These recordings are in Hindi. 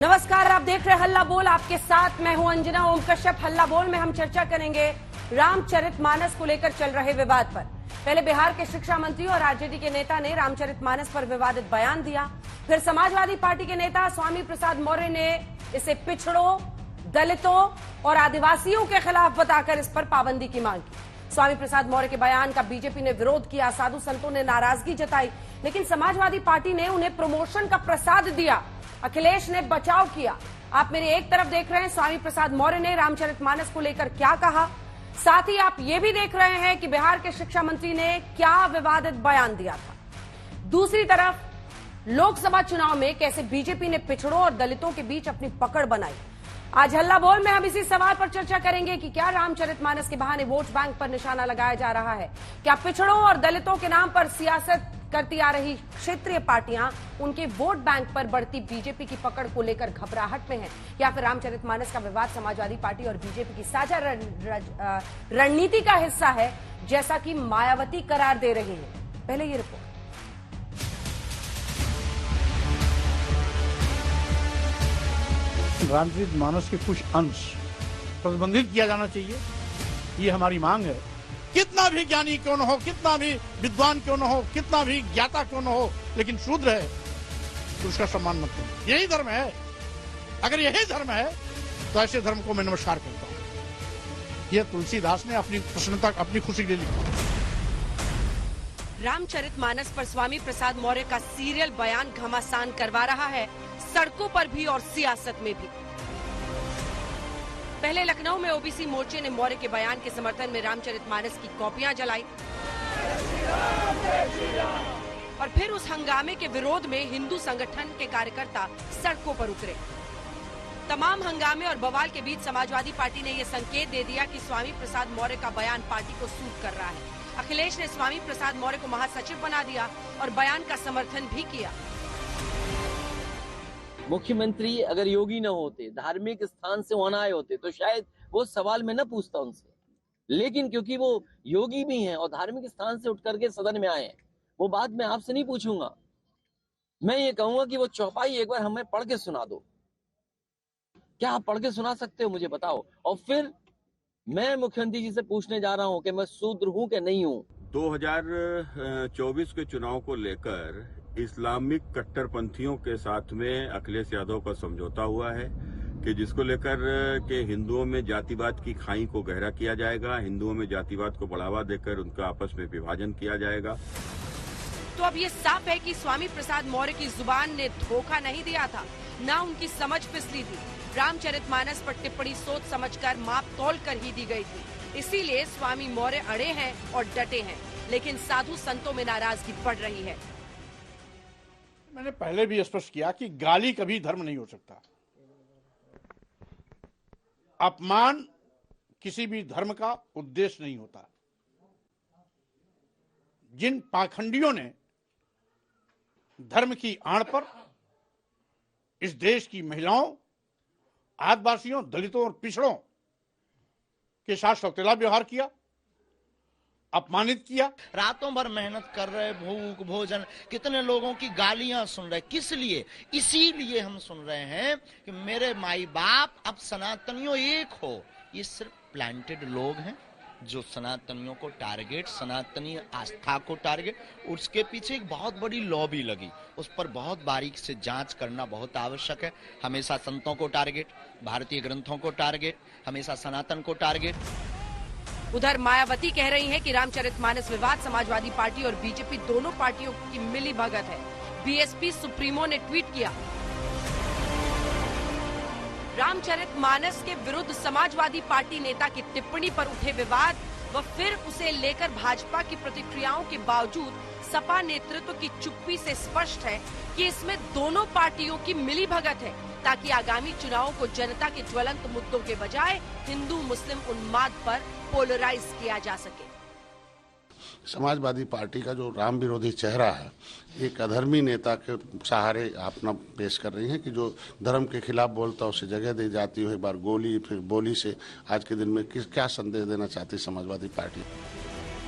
नमस्कार, आप देख रहे हैं हल्ला बोल। आपके साथ मैं हूं अंजना ओम कश्यप। हल्ला बोल में हम चर्चा करेंगे रामचरितमानस को लेकर चल रहे विवाद पर। पहले बिहार के शिक्षा मंत्री और आरजेडी के नेता ने रामचरितमानस पर विवादित बयान दिया। फिर समाजवादी पार्टी के नेता स्वामी प्रसाद मौर्य ने इसे पिछड़ों, दलितों और आदिवासियों के खिलाफ बताकर इस पर पाबंदी की मांग की। स्वामी प्रसाद मौर्य के बयान का बीजेपी ने विरोध किया, साधु संतों ने नाराजगी जताई, लेकिन समाजवादी पार्टी ने उन्हें प्रमोशन का प्रसाद दिया। अखिलेश ने बचाव किया। आप मेरी एक तरफ देख रहे हैं स्वामी प्रसाद मौर्य ने रामचरितमानस को लेकर क्या कहा, साथ ही आप ये भी देख रहे हैं कि बिहार के शिक्षा मंत्री ने क्या विवादित बयान दिया था। दूसरी तरफ लोकसभा चुनाव में कैसे बीजेपी ने पिछड़ों और दलितों के बीच अपनी पकड़ बनाई। आज हल्ला बोल में हम इसी सवाल पर चर्चा करेंगे कि क्या रामचरितमानस के बहाने वोट बैंक पर निशाना लगाया जा रहा है। क्या पिछड़ों और दलितों के नाम पर सियासत करती आ रही क्षेत्रीय पार्टियां उनके वोट बैंक पर बढ़ती बीजेपी की पकड़ को लेकर घबराहट में हैं, या फिर रामचरितमानस का विवाद समाजवादी पार्टी और बीजेपी की साझा रणनीति का हिस्सा है, जैसा कि मायावती करार दे रही हैं। पहले ये रिपोर्ट। रामचरितमानस के कुछ अंश प्रतिबंधित किया जाना चाहिए, ये हमारी मांग है। कितना भी ज्ञानी क्यों न हो, कितना भी विद्वान क्यों न हो, कितना भी ज्ञाता क्यों न हो, लेकिन शूद्र है तो उसका सम्मान मत करो। यही धर्म है। अगर यही धर्म है तो ऐसे धर्म को मैं नमस्कार करता हूं। यह तुलसीदास ने अपनी प्रसन्नता, अपनी खुशी के लिए लिखा। रामचरितमानस पर स्वामी प्रसाद मौर्य का सीरियल बयान घमासान करवा रहा है, सड़कों पर भी और सियासत में भी। पहले लखनऊ में ओबीसी मोर्चे ने मौर्य के बयान के समर्थन में रामचरितमानस की कॉपियां जलाई और फिर उस हंगामे के विरोध में हिंदू संगठन के कार्यकर्ता सड़कों पर उतरे। तमाम हंगामे और बवाल के बीच समाजवादी पार्टी ने यह संकेत दे दिया कि स्वामी प्रसाद मौर्य का बयान पार्टी को सूट कर रहा है। अखिलेश ने स्वामी प्रसाद मौर्य को महासचिव बना दिया और बयान का समर्थन भी किया। मुख्यमंत्री अगर योगी न होते, धार्मिक स्थान से वहां आए होते, तो शायद वो सवाल में न पूछता उनसे, लेकिन क्योंकि वो योगी भी हैं और धार्मिक स्थान से उठ करके सदन में आए हैं, वो बात मैं आपसे नहीं पूछूंगा। मैं ये कहूंगा कि वो चौपाई एक बार हमें पढ़ के सुना दो। क्या आप पढ़ के सुना सकते हो, मुझे बताओ। और फिर मैं मुख्यमंत्री जी से पूछने जा रहा हूं कि मैं शूद्र हूं कि नहीं हूं। 2024 के चुनाव को लेकर इस्लामिक कट्टरपंथियों के साथ में अखिलेश यादव का समझौता हुआ है कि जिसको लेकर के हिंदुओं में जातिवाद की खाई को गहरा किया जाएगा, हिंदुओं में जातिवाद को बढ़ावा देकर उनका आपस में विभाजन किया जाएगा। तो अब ये साफ है कि स्वामी प्रसाद मौर्य की जुबान ने धोखा नहीं दिया था, न उनकी समझ फिसली थी। रामचरितमानस पर टिप्पणी सोच समझकर, माप तोल कर ही दी गई थी। इसीलिए स्वामी मौर्य अड़े हैं और डटे हैं, लेकिन साधु संतों में नाराजगी बढ़ रही है। मैंने पहले भी स्पष्ट किया कि गाली कभी धर्म नहीं हो सकता। अपमान किसी भी धर्म का उद्देश्य नहीं होता। जिन पाखंडियों ने धर्म की आड़ पर इस देश की महिलाओं, आदिवासियों, दलितों और पिछड़ों के साथ सौतेला व्यवहार किया, अपमानित किया, रातों भर मेहनत कर रहे, भूख भोजन, कितने लोगों की गालियां सुन रहे, किस लिए? इसीलिए हम सुन रहे हैं कि मेरे माई बाप अब सनातनियों एक हो। ये सिर्फ प्लांटेड लोग हैं जो सनातनियों को टारगेट, सनातनी आस्था को टारगेट, उसके पीछे एक बहुत बड़ी लॉबी लगी। उस पर बहुत बारीक से जांच करना बहुत आवश्यक है। हमेशा संतों को टारगेट, भारतीय ग्रंथों को टारगेट, हमेशा सनातन को टारगेट। उधर मायावती कह रही हैं कि रामचरितमानस विवाद समाजवादी पार्टी और बीजेपी दोनों पार्टियों की मिली भगत है। बीएसपी सुप्रीमो ने ट्वीट किया, रामचरितमानस के विरुद्ध समाजवादी पार्टी नेता की टिप्पणी पर उठे विवाद व फिर उसे लेकर भाजपा की प्रतिक्रियाओं के बावजूद सपा नेतृत्व की चुप्पी से स्पष्ट है कि इसमें दोनों पार्टियों की मिली भगत है, ताकि आगामी चुनावों को जनता के ज्वलंत मुद्दों के बजाय हिंदू मुस्लिम उन्माद पर पोलराइज किया जा सके। समाजवादी पार्टी का जो राम विरोधी चेहरा है, एक अधर्मी नेता के सहारे अपना पेश कर रही है कि जो धर्म के खिलाफ बोलता है उसे जगह दी जाती है। एक बार गोली, फिर बोली से आज के दिन में क्या संदेश देना चाहती समाजवादी पार्टी।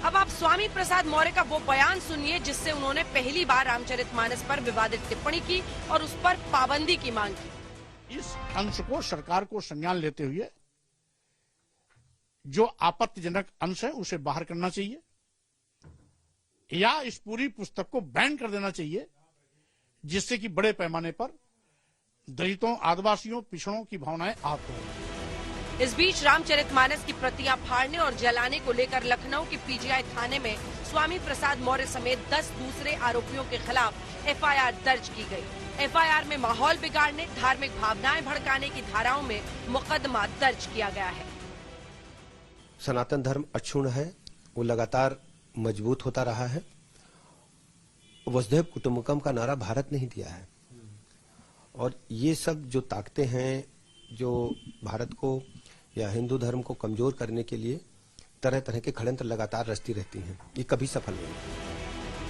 अब आप स्वामी प्रसाद मौर्य का वो बयान सुनिए जिससे उन्होंने पहली बार रामचरितमानस पर विवादित टिप्पणी की और उस पर पाबंदी की मांग की। इस अंश को सरकार को संज्ञान लेते हुए जो आपत्तिजनक अंश है उसे बाहर करना चाहिए या इस पूरी पुस्तक को बैन कर देना चाहिए, जिससे कि बड़े पैमाने पर दलितों, आदिवासियों, पिछड़ों की भावनाएं आहत हो। इस बीच रामचरितमानस की प्रतियां फाड़ने और जलाने को लेकर लखनऊ की पीजीआई थाने में स्वामी प्रसाद मौर्य समेत 10 दूसरे आरोपियों के खिलाफ एफआईआर दर्ज की गई। एफआईआर में माहौल बिगाड़ने, धार्मिक भावनाएं भड़काने की धाराओं में मुकदमा दर्ज किया गया है। सनातन धर्म अक्षुण्ण है, वो लगातार मजबूत होता रहा है। वसुधैव कुटुंबकम का नारा भारत ने ही दिया है और ये सब जो ताकतें हैं जो भारत को या हिंदू धर्म को कमजोर करने के लिए तरह तरह के षड्यंत्र लगातार रचती रहती हैं, ये कभी सफल नहीं।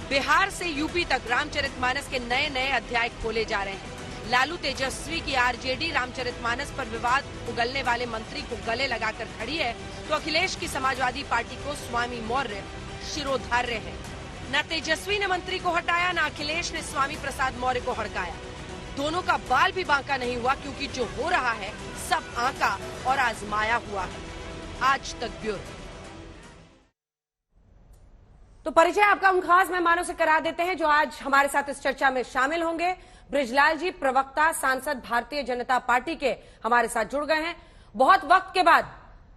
बिहार से यूपी तक रामचरितमानस के नए नए अध्याय खोले जा रहे हैं। लालू तेजस्वी की आरजेडी रामचरितमानस पर विवाद उगलने वाले मंत्री को गले लगाकर खड़ी है, तो अखिलेश की समाजवादी पार्टी को स्वामी मौर्य शिरोधार्य है। न तेजस्वी ने मंत्री को हटाया, न अखिलेश ने स्वामी प्रसाद मौर्य को हड़काया। दोनों का बाल भी बांका नहीं हुआ, क्योंकि जो हो रहा है सब आंका और आजमाया हुआ है। आज तक ब्यूरो। तो परिचय आपका उन खास मेहमानों से करा देते हैं जो आज हमारे साथ इस चर्चा में शामिल होंगे। बृजलाल जी, प्रवक्ता, सांसद भारतीय जनता पार्टी के, हमारे साथ जुड़ गए हैं। बहुत वक्त के बाद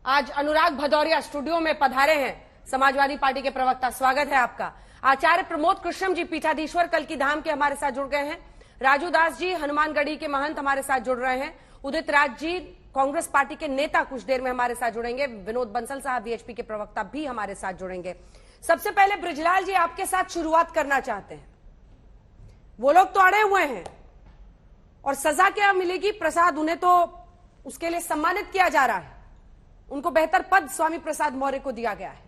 आज अनुराग भदौरिया स्टूडियो में पधारे हैं, समाजवादी पार्टी के प्रवक्ता, स्वागत है आपका। आचार्य प्रमोद कृष्णम जी, पीठाधीश्वर कल्की धाम के, हमारे साथ जुड़ गए हैं। राजू दास जी, हनुमानगढ़ी के महंत, हमारे साथ जुड़ रहे हैं। उदित राज जी, कांग्रेस पार्टी के नेता, कुछ देर में हमारे साथ जुड़ेंगे। विनोद बंसल साहब, बीएचपी के प्रवक्ता, भी हमारे साथ जुड़ेंगे। सबसे पहले बृजलाल जी, आपके साथ शुरुआत करना चाहते हैं। वो लोग तो अड़े हुए हैं और सजा क्या मिलेगी? प्रसाद, उन्हें तो उसके लिए सम्मानित किया जा रहा है, उनको बेहतर पद स्वामी प्रसाद मौर्य को दिया गया है।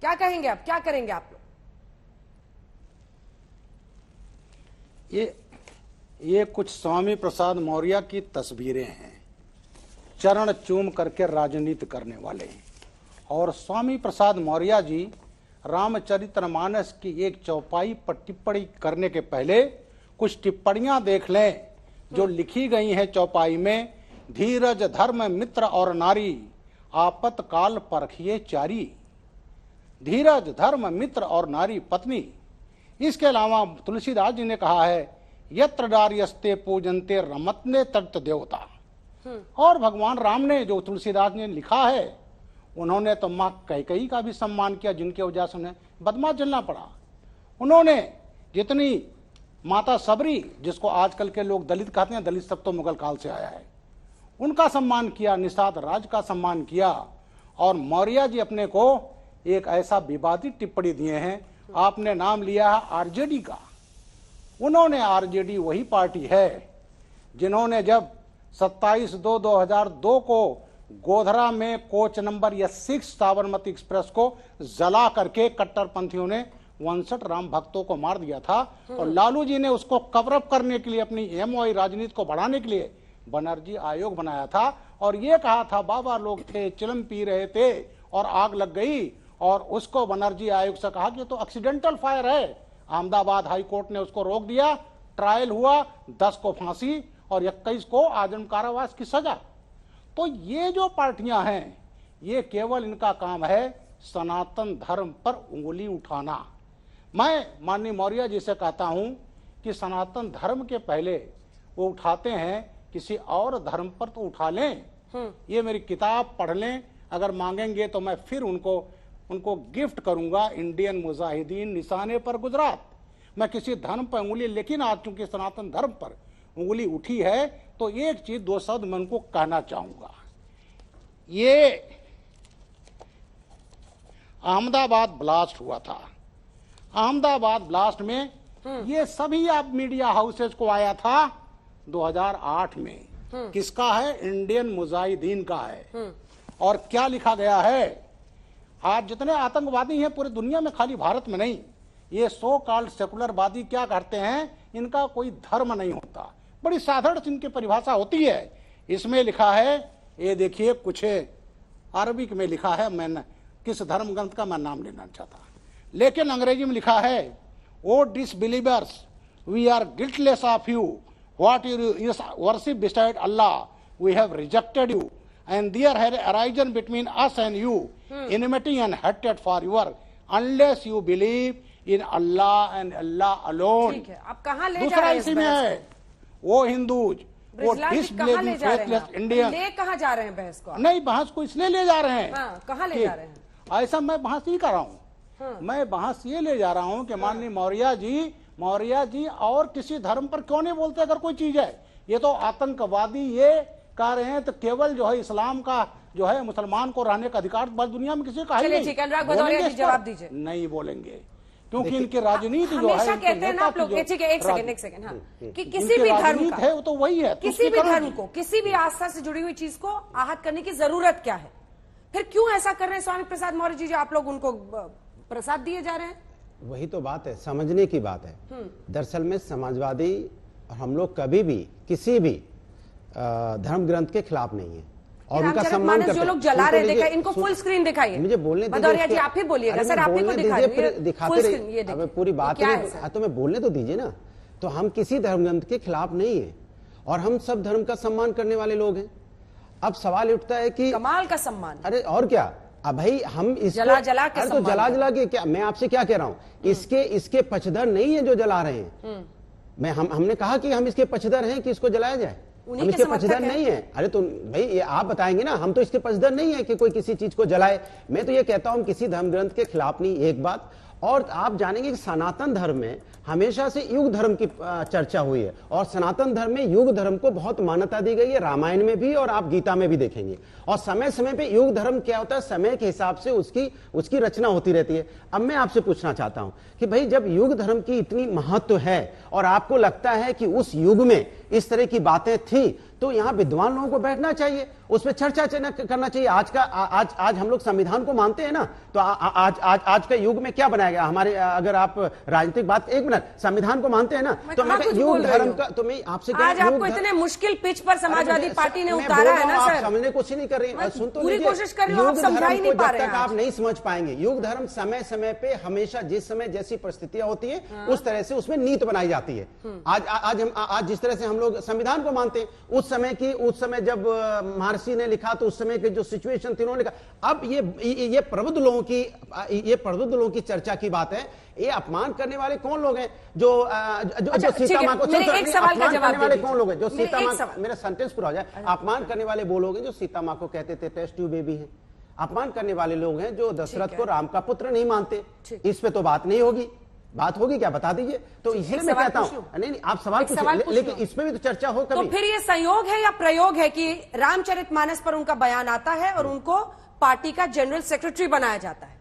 क्या कहेंगे आप, क्या करेंगे आप लोग? ये कुछ स्वामी प्रसाद मौर्य की तस्वीरें हैं, चरण चूम करके राजनीति करने वाले हैं। और स्वामी प्रसाद मौर्य जी रामचरितमानस की एक चौपाई पर टिप्पणी करने के पहले कुछ टिप्पणियां देख लें जो लिखी गई हैं चौपाई में। धीरज धर्म मित्र और नारी, आपतकाल परखिए चारी। धीरज धर्म मित्र और नारी पत्नी। इसके अलावा तुलसीदास जी ने कहा है, यत्र डार्यस्ते पूजनते रमतने तर्त देवता। और भगवान राम ने, जो तुलसीदास ने लिखा है, उन्होंने तो मां कैकेयी का भी सम्मान किया, जिनके वजह से उन्हें बदमाश जलना पड़ा। उन्होंने जितनी माता सबरी, जिसको आजकल के लोग दलित कहते हैं, दलित शब्द तो मुगल काल से आया है, उनका सम्मान किया, निषाद राज का सम्मान किया। और मौर्य जी अपने को एक ऐसा विवादित टिप्पणी दिए हैं। आपने नाम लिया है आरजेडी का। उन्होंने, आरजेडी वही पार्टी है जिन्होंने जब 27/2/2002 को गोधरा में कोच नंबर या 6 साबरमती एक्सप्रेस को जला करके कट्टरपंथियों ने 59 राम भक्तों को मार दिया था। और लालू जी ने उसको कवरअप करने के लिए, अपनी एमओआई राजनीति को बढ़ाने के लिए बनर्जी आयोग बनाया था और ये कहा था, बाबा लोग थे, चिलम पी रहे थे और आग लग गई। और उसको बनर्जी आयोग से कहा कि ये तो एक्सीडेंटल फायर है। अहमदाबाद हाई कोर्ट ने उसको रोक दिया। ट्रायल हुआ, 10 को फांसी और 21 को आजीवन कारावास की सजा। तो ये जो पार्टियां हैं, ये केवल इनका काम है सनातन धर्म पर उंगली उठाना। मैं माननीय मौर्य जी से कहता हूं कि सनातन धर्म के पहले वो उठाते हैं, किसी और धर्म पर तो उठा लें। ये मेरी किताब पढ़ लें, अगर मांगेंगे तो मैं फिर उनको गिफ्ट करूंगा, इंडियन मुजाहिदीन निशाने पर गुजरात। मैं किसी धर्म पर उंगली, लेकिन आज चूंकि सनातन धर्म पर उंगली उठी है तो एक चीज, 2 शब्द मैं उनको कहना चाहूंगा। ये अहमदाबाद ब्लास्ट हुआ था। अहमदाबाद ब्लास्ट में ये सभी आप मीडिया हाउसेज को आया था 2008 में। किसका है? इंडियन मुजाहिदीन का है। और क्या लिखा गया है? आज जितने आतंकवादी हैं पूरी दुनिया में, खाली भारत में नहीं, ये सो कॉल्ड सेकुलरवादी क्या करते हैं, इनका कोई धर्म नहीं होता। बड़ी साधारण इनकी परिभाषा होती है। इसमें लिखा है, ये देखिए, कुछ अरबिक में लिखा है, मैं किस धर्म ग्रंथ का मैं नाम लेना चाहता, लेकिन अंग्रेजी में लिखा है, O disbelievers, we are guiltless of you what you worship beside Allah, we have rejected you, and there has arisen between us and you enmity and hatred for your, unless you believe in Allah and Allah alone. ठीक है, आप कहाँ ले जा दूसरा रहे हैं इसी इस में बहस है वो हिंदूज, वो ब्रिजलाल जी, कहाँ ले डिसबिलीविंग जा रहे हैं फेथलेस आप? इंडियन। ले कहाँ जा रहे हैं बहस को आप? नहीं, बहस को इसलिए ले जा रहे हैं। हाँ, कहाँ ले कि जा रहे हैं? ऐसा मैं बहस नहीं कर रहा हूँ। मैं बहस ये ले जा रहा हूँ कि माननीय मौर्य जी और किसी धर्म पर क्यों नहीं बोलते अगर कोई चीज है। ये तो आतंकवादी ये कह रहे हैं, तो केवल जो है इस्लाम का जो है मुसलमान को रहने का अधिकार बस दुनिया में किसी का है चलिए नहीं। ठीक है, अनुराग भदौरिया बोलेंगे जी इस पर? जवाब दीजिए। नहीं बोलेंगे, क्योंकि इनकी राजनीति जो है, हमेशा इनके कहते हैं ना नेता आप की लोग, जो ठीक है, एक सेकंड, हाँ, कि किसी इनकी भी धर्म राजनीति का, है वो तो वही है, किसी भी धर्म को, किसी भी आस्था से जुड़ी हुई चीज को आहत करने की जरूरत क्या है? फिर क्यों ऐसा कर रहे हैं स्वामी प्रसाद मौर्य जी, जो आप लोग उनको प्रसाद दिए जा रहे हैं? वही तो बात है, समझने की बात है। दरअसल में समाजवादी और हम लोग कभी भी किसी भी धर्म ग्रंथ के खिलाफ नहीं है और उनका सम्मान करते हैं। जो लोग जला रहे देखा, इनको फुल स्क्रीन दिखाइए। मुझे बोलने भदौरिया जी आप ही बोलिएगा सर, आप ही को दिखाते रहिए। अब पूरी बात है तो मैं बोलने तो दीजिए ना। तो हम किसी धर्म ग्रंथ के खिलाफ नहीं है और हम सब धर्म का सम्मान करने वाले लोग हैं। अब सवाल उठता है कि कमाल का सम्मान, अरे और क्या, अब भाई हम इसको जला जला के तो जला के क्या, मैं आपसे क्या कह रहा हूं, इसके पक्षधर नहीं है जो जला रहे हैं। मैं हमने कहा कि हम इसके पक्षधर हैं कि इसको जलाया जाए, हम इसके पक्षधर नहीं है। अरे तो भाई ये आप बताएंगे ना, हम तो इसके पक्षधर नहीं है कि कोई किसी चीज को जलाए। मैं तो ये कहता हूं किसी धर्म ग्रंथ के खिलाफ नहीं, एक बात। और आप जानेंगे कि सनातन धर्म में हमेशा से युग धर्म की चर्चा हुई है और सनातन धर्म में युग धर्म को बहुत मान्यता दी गई है, रामायण में भी और आप गीता में भी देखेंगे। और समय समय पे युग धर्म क्या होता है, समय के हिसाब से उसकी रचना होती रहती है। अब मैं आपसे पूछना चाहता हूं कि भाई जब युग धर्म की इतनी महत्व है और आपको लगता है कि उस युग में इस तरह की बातें थी, तो यहाँ विद्वान लोगों को बैठना चाहिए, उस पर चर्चा करना चाहिए। आज हम लोग संविधान को मानते हैं ना, तो आज का युग में क्या बनाया गया हमारे, अगर आप राजनीतिक बात, एक मिनट, संविधान को मानते हैं ना, तो मैं युग धर्म का, तो मैं आपसे आज आपको इतने मुश्किल पिच पर समाजवादी पार्टी ने उतारा है ना सर, समझने कोशिश नहीं कर रही। सुन तो पूरी कोशिश कर रही हूं, आप समझा ही नहीं पा रहे हैं। आप नहीं समझ पाएंगे। युग धर्म समय समय पे हमेशा जिस समय जैसी परिस्थितियां होती है उस तरह से उसमें नीति बनाई जाती है। आज जिस तरह से हम लोग संविधान को मानते हैं, उस समय जब महर्षि ने लिखा तो उस समय की जो सिचुएशन थी उन्होंने लिखा। अब ये प्रबुद्ध लोगों की चर्चा की बात है। ये अपमान करने वाले कौन लोग हैं जो सीता माँ को, अपमान करने वाले कौन लोग हैं जो सीता माँ, मेरा सेंटेंस पूरा हो जाए, अपमान करने वाले वो लोग हैं जो सीता माँ को कहते थे टेस्ट ट्यूब बेबी है। अपमान करने वाले लोग हैं जो दशरथ को राम का पुत्र नहीं मानते। इस पे तो बात नहीं होगी, बात होगी क्या, बता दीजिए। तो इसलिए मैं कहता हूं, नहीं आप सवाल पूछिए, लेकिन इसमें भी तो चर्चा हो कभी। तो फिर ये संयोग है या प्रयोग है कि रामचरितमानस पर उनका बयान आता है और उनको पार्टी का जनरल सेक्रेटरी बनाया जाता है?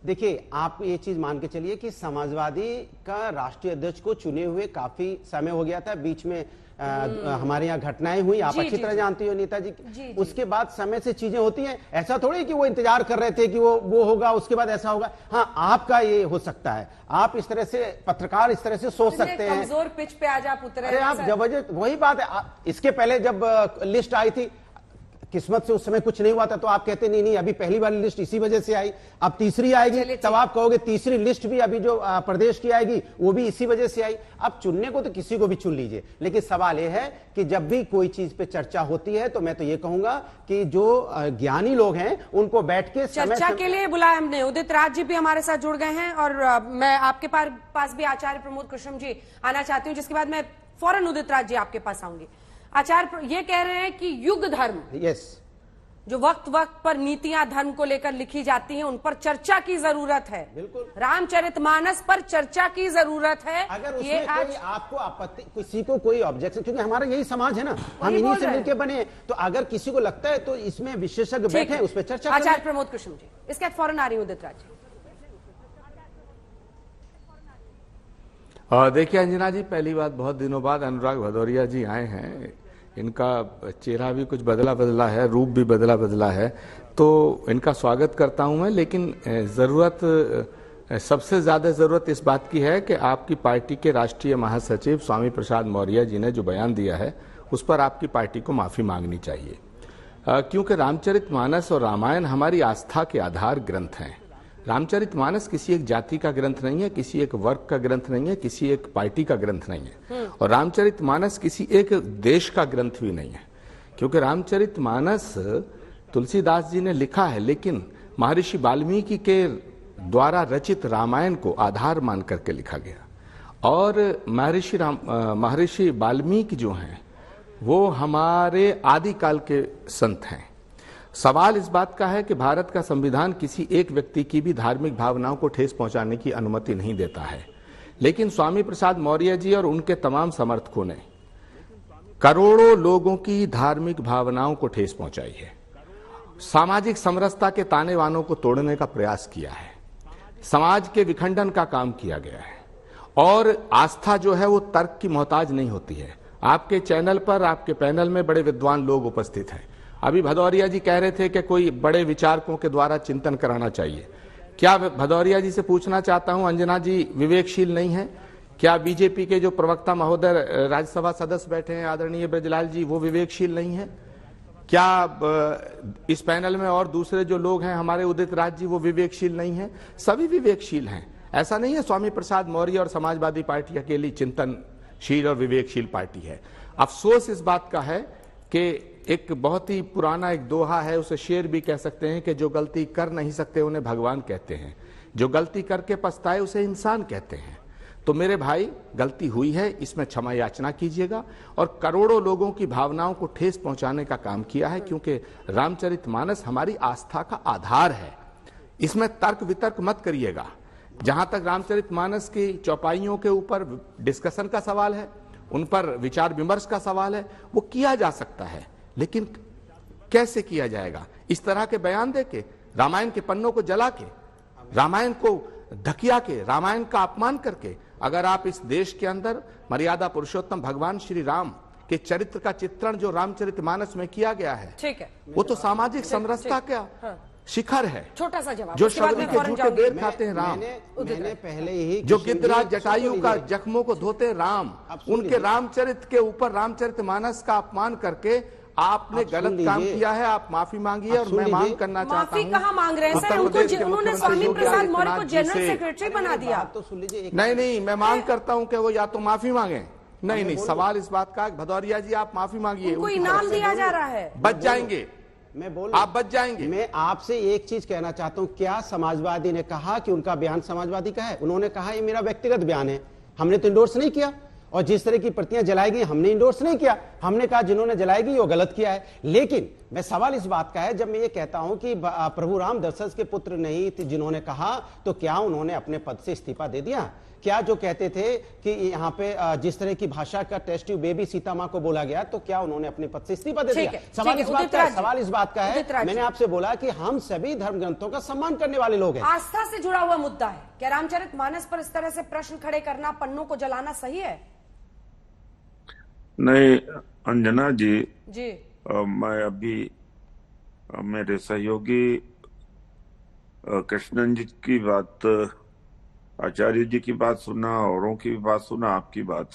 देखिए, आप ये चीज मान के चलिए कि समाजवादी का राष्ट्रीय अध्यक्ष को चुने हुए काफी समय हो गया था। बीच में हमारे यहाँ घटनाएं हुई, आप अच्छी तरह जानती हो नेताजी की। उसके बाद समय से चीजें होती हैं। ऐसा थोड़ी कि वो इंतजार कर रहे थे कि वो होगा उसके बाद ऐसा होगा। हाँ, आपका ये हो सकता है, आप इस तरह से पत्रकार इस तरह से सोच सकते हैं। कमजोर पिच पे आज आप उतरे। अरे आप जबरदस्त, वही बात है। इसके पहले जब लिस्ट आई थी, किस्मत से उस समय कुछ नहीं हुआ था, तो आप कहते नहीं अभी पहली वाली लिस्ट इसी वजह से आई, अब तीसरी आएगी, तब आप कहोगे तीसरी लिस्ट भी अभी जो प्रदेश की आएगी वो भी इसी वजह से आई। अब चुनने को तो किसी को भी चुन लीजिए, लेकिन सवाल यह है कि जब भी कोई चीज पे चर्चा होती है तो मैं तो ये कहूंगा कि जो ज्ञानी लोग हैं उनको बैठ के चर्चा के लिए बुलाया हमने। उदित राज जी भी हमारे साथ जुड़ गए हैं और मैं आपके पास भी आचार्य प्रमोद कृष्ण जी आना चाहती हूँ, जिसके बाद मैं फौरन उदित राज जी आपके पास आऊंगी। आचार्य ये कह रहे हैं कि युग धर्म, यस, जो वक्त वक्त पर नीतियां धर्म को लेकर लिखी जाती हैं, उन पर चर्चा की जरूरत है। बिल्कुल, रामचरितमानस पर चर्चा की जरूरत है। अगर उसमें कोई आपको आपत्ति, किसी को कोई ऑब्जेक्शन, क्योंकि हमारा यही समाज है ना, हम इन्हीं से मिलकर बने, तो अगर किसी को लगता है तो इसमें विशेषज्ञ बैठे उस पर चर्चा। आचार्य प्रमोद कृष्ण जी, इसके बाद फौरन आ रही हूं उदित राज जी। देखिए अंजना जी, पहली बात, बहुत दिनों बाद अनुराग भदौरिया जी आए हैं। इनका चेहरा भी कुछ बदला है, रूप भी बदला है, तो इनका स्वागत करता हूं मैं। लेकिन सबसे ज्यादा जरूरत इस बात की है कि आपकी पार्टी के राष्ट्रीय महासचिव स्वामी प्रसाद मौर्य जी ने जो बयान दिया है उस पर आपकी पार्टी को माफी मांगनी चाहिए, क्योंकि रामचरितमानस और रामायण हमारी आस्था के आधार ग्रंथ हैं। रामचरितमानस किसी एक जाति का ग्रंथ नहीं है, किसी एक वर्ग का ग्रंथ नहीं है, किसी एक पार्टी का ग्रंथ नहीं है, और रामचरितमानस किसी एक देश का ग्रंथ भी नहीं है, क्योंकि रामचरितमानस तुलसीदास जी ने लिखा है, लेकिन महर्षि वाल्मीकि के द्वारा रचित रामायण को आधार मान करके लिखा गया। और महर्षि वाल्मीकि जो हैं वो हमारे आदिकाल के संत हैं। सवाल इस बात का है कि भारत का संविधान किसी एक व्यक्ति की भी धार्मिक भावनाओं को ठेस पहुंचाने की अनुमति नहीं देता है, लेकिन स्वामी प्रसाद मौर्य जी और उनके तमाम समर्थकों ने करोड़ों लोगों की धार्मिक भावनाओं को ठेस पहुंचाई है, सामाजिक समरसता के ताने बानों को तोड़ने का प्रयास किया है, समाज के विखंडन का काम किया गया है। और आस्था जो है वो तर्क की मोहताज नहीं होती है। आपके चैनल पर, आपके पैनल में बड़े विद्वान लोग उपस्थित हैं। अभी भदौरिया जी कह रहे थे कि कोई बड़े विचारकों के द्वारा चिंतन कराना चाहिए। क्या भदौरिया जी से पूछना चाहता हूं, अंजना जी विवेकशील नहीं है क्या? बीजेपी के जो प्रवक्ता महोदय राज्यसभा सदस्य बैठे हैं आदरणीय ब्रजलाल जी, वो विवेकशील नहीं है क्या? इस पैनल में और दूसरे जो लोग हैं हमारे उदित राज जी, वो विवेकशील नहीं है? सभी विवेकशील हैं। ऐसा नहीं है स्वामी प्रसाद मौर्य और समाजवादी पार्टी अकेली चिंतनशील और विवेकशील पार्टी है। अफसोस इस बात का है कि एक बहुत ही पुराना एक दोहा है, उसे शेर भी कह सकते हैं कि जो गलती कर नहीं सकते उन्हें भगवान कहते हैं, जो गलती करके पछताए उसे इंसान कहते हैं। तो मेरे भाई, गलती हुई है, इसमें क्षमा याचना कीजिएगा। और करोड़ों लोगों की भावनाओं को ठेस पहुंचाने का काम किया है, क्योंकि रामचरितमानस हमारी आस्था का आधार है। इसमें तर्क वितर्क मत करिएगा। जहां तक रामचरितमानस की चौपाइयों के ऊपर डिस्कशन का सवाल है, उन पर विचार विमर्श का सवाल है, वो किया जा सकता है, लेकिन कैसे किया जाएगा? इस तरह के बयान देके, रामायण के पन्नों को जला के, रामायण को धकिया के, रामायण का अपमान करके, अगर आप इस देश के अंदर मर्यादा पुरुषोत्तम भगवान श्री राम के चरित्र का चित्रण जो रामचरितमानस में किया गया है, ठीक है, वो तो सामाजिक समरसता का शिखर है। छोटा सा जवाब, जो शबरी के जूते बेर खाते हैं राम, मैंने पहले ही जो गिद्धराज जटायु का जख्मों को धोते राम, उनके रामचरित के ऊपर रामचरितमानस का अपमान करके आपने गलत काम किया है। आप माफी मांगिए और मैं मांग करना चाहता हूं। माफी कहाँ मांग रहे हैं सर? उन्होंने स्वामी प्रसाद मौर्य को जनरल सेक्रेटरी बना दिया। तो सुन लीजिए। नहीं, मैं मांग करता हूं कि वो या तो माफी मांगे। नहीं, सवाल इस बात का, भदौरिया जी आप माफी मांगिए। उनको इनाम दिया जा रहा है, बच जाएंगे, मैं बोल, आप बच जाएंगे। मैं आपसे एक चीज कहना चाहता हूं, क्या समाजवादी ने कहा कि उनका बयान समाजवादी का है? उन्होंने कहा ये मेरा व्यक्तिगत बयान है, हमने तो इंडोर्स नहीं किया। और जिस तरह की प्रतियां जलाई गई हमने इंडोर्स नहीं किया, हमने कहा जिन्होंने जलाई गई वो गलत किया है। लेकिन मैं सवाल इस बात का है, जब मैं ये कहता हूं कि प्रभु राम दशरथ के पुत्र नहीं थे जिन्होंने कहा, तो क्या उन्होंने अपने पद से इस्तीफा दे दिया? क्या जो कहते थे कि यहाँ पे जिस तरह की भाषा का टेस्ट ट्यूब बेबी सीता माँ को बोला गया, तो क्या उन्होंने अपने पद से इस्तीफा दे दिया? सवाल इस बात का है, सवाल इस बात का है। मैंने आपसे बोला कि हम सभी धर्म ग्रंथों का सम्मान करने वाले लोग हैं। आस्था से जुड़ा हुआ मुद्दा है, क्या रामचरितमानस पर इस तरह से प्रश्न खड़े करना, पन्नों को जलाना सही है? नहीं अंजना जी, मैं अभी मेरे सहयोगी कृष्णन जी की बात, आचार्य जी की बात सुना, औरों की भी बात सुना, आपकी बात।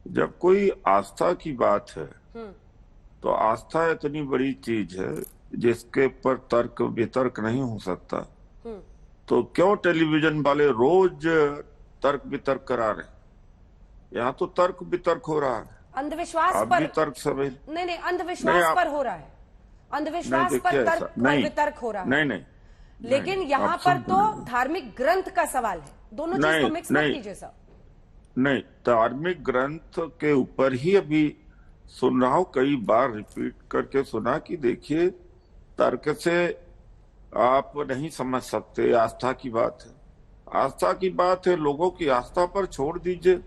जब कोई आस्था की बात है तो आस्था इतनी बड़ी चीज है जिसके ऊपर तर्क वितर्क नहीं हो सकता। तो क्यों टेलीविजन वाले रोज तर्क वितर्क करा रहे? यहाँ तो तर्क वितर्क हो रहा है, अंधविश्वास पर तर्क सभी नहीं, अंधविश्वास पर हो रहा है, अंधविश्वास पर तर्क और वितर्क हो रहा है। नहीं, लेकिन यहाँ पर तो धार्मिक ग्रंथ का सवाल है, दोनों चीज को मिक्स मत कीजिए सर। नहीं, धार्मिक ग्रंथ के ऊपर ही अभी सुन रहा हूं, कई बार रिपीट करके सुना कि देखिए तर्क से आप नहीं समझ सकते, आस्था की बात है, आस्था की बात है, लोगों की आस्था पर छोड़ दीजिए।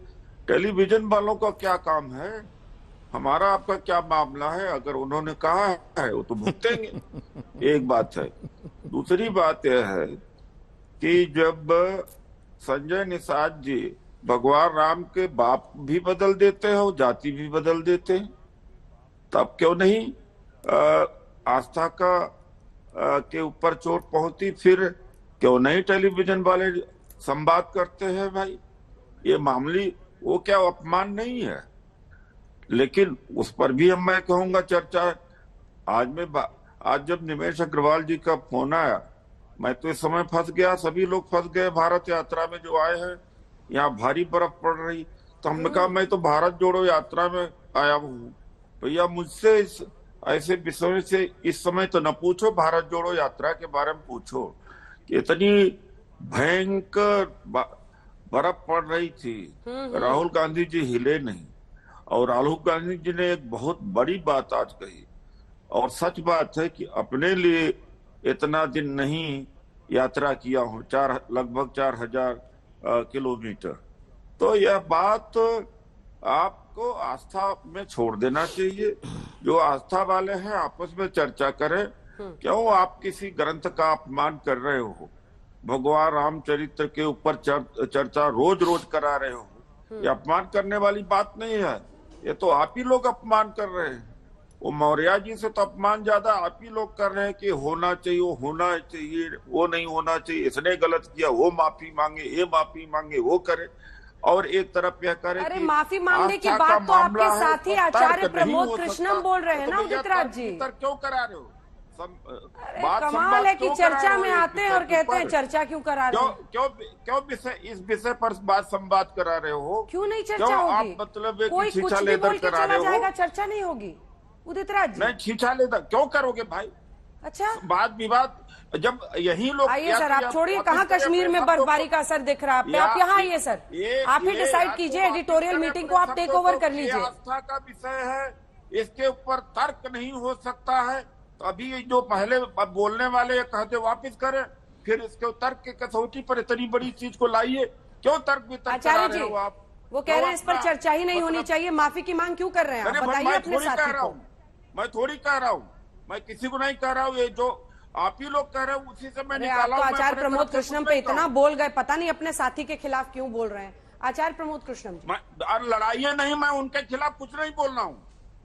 टेलीविजन वालों का क्या काम है, हमारा आपका क्या मामला है? अगर उन्होंने कहा है वो तो भुगतेंगे। एक बात है। दूसरी बात यह है कि जब संजय निषाद जी भगवान राम के बाप भी बदल देते हैं और जाति भी बदल देते हैं, तब क्यों नहीं आस्था का के ऊपर चोट पहुंचती? फिर क्यों नहीं टेलीविजन वाले संवाद करते हैं? भाई ये मामूली वो क्या अपमान नहीं है? लेकिन उस पर भी मैं कहूंगा चर्चा। आज जब निमेश अग्रवाल जी का फोन आया मैं तो इस समय फंस गया, सभी लोग फंस गए भारत यात्रा में जो आए हैं, यहाँ भारी बर्फ पड़ रही। तो हमने कहा मैं तो भारत जोड़ो यात्रा में आया हूँ भैया, मुझसे इस ऐसे विषय से इस समय तो न पूछो, भारत जोड़ो यात्रा के बारे में पूछो कि इतनी भयंकर बर्फ पड़ रही थी। राहुल गांधी जी हिले नहीं, और राहुल गांधी जी ने एक बहुत बड़ी बात आज कही, और सच बात है कि अपने लिए इतना दिन नहीं यात्रा किया हूँ, लगभग 4000 किलोमीटर। तो यह बात आपको आस्था में छोड़ देना चाहिए। जो आस्था वाले हैं आपस में चर्चा करें। क्यों आप किसी ग्रंथ का अपमान कर रहे हो? भगवान रामचरित्र के ऊपर चर्चा रोज रोज करा रहे हो। ये अपमान करने वाली बात नहीं है, ये तो आप ही लोग अपमान कर रहे हैं। वो मौर्य जी से तो अपमान ज्यादा आप ही लोग कर रहे हैं कि होना चाहिए, वो होना चाहिए, वो नहीं होना चाहिए, इसने गलत किया, वो माफी मांगे, ये माफी मांगे, वो करे, और एक तरफ यह करे। अरे माफी मांगने की बात तो आपके साथी आचार्य प्रमोद कृष्णम बोल रहे हैं ना उदित राज जी। क्यों करा रहे हो? कमाल है कि चर्चा में आते हैं और कहते हैं चर्चा क्यों करा रहे हो? क्यों इस विषय पर बात संवाद करा रहे हो? क्यों नहीं चर्चा होगी? आप मतलब कोई कुछ भी बोल के चला जाएगा, चर्चा नहीं होगी उदित राज जी? नहीं, छीछा लेता क्यों करोगे भाई? अच्छा, वाद विवाद जब यही लोग। आइए सर, आप छोड़िए, कहाँ कश्मीर में बर्फबारी का असर दिख रहा है? आप यहाँ आइए सर, आप ही डिसाइड कीजिए, एडिटोरियल मीटिंग को आप टेक ओवर कर लीजिए। आस्था का विषय है, इसके ऊपर तर्क नहीं हो सकता है। तो अभी जो पहले बोलने वाले कहते वापिस करें, फिर इसके तर्क के कसौटी पर इतनी बड़ी चीज को लाइए। क्यों तर्क वितर्क आचार्य जी वो कह रहे हैं इस पर चर्चा ही नहीं होनी चाहिए, माफी की मांग क्यों कर रहे हैं? बताइए अपने साथी को। मैं थोड़ी कह रहा हूँ, मैं किसी को नहीं कह रहा हूँ, ये जो आप ही लोग कह रहे हो उसी से मैं निकाला। तो आचार्य प्रमोद कृष्णम पे इतना बोल गए, पता नहीं अपने साथी के खिलाफ क्यों बोल रहे हैं आचार्य प्रमोद कृष्णम जी? लड़ाइए नहीं, मैं उनके खिलाफ कुछ नहीं बोल रहा हूँ,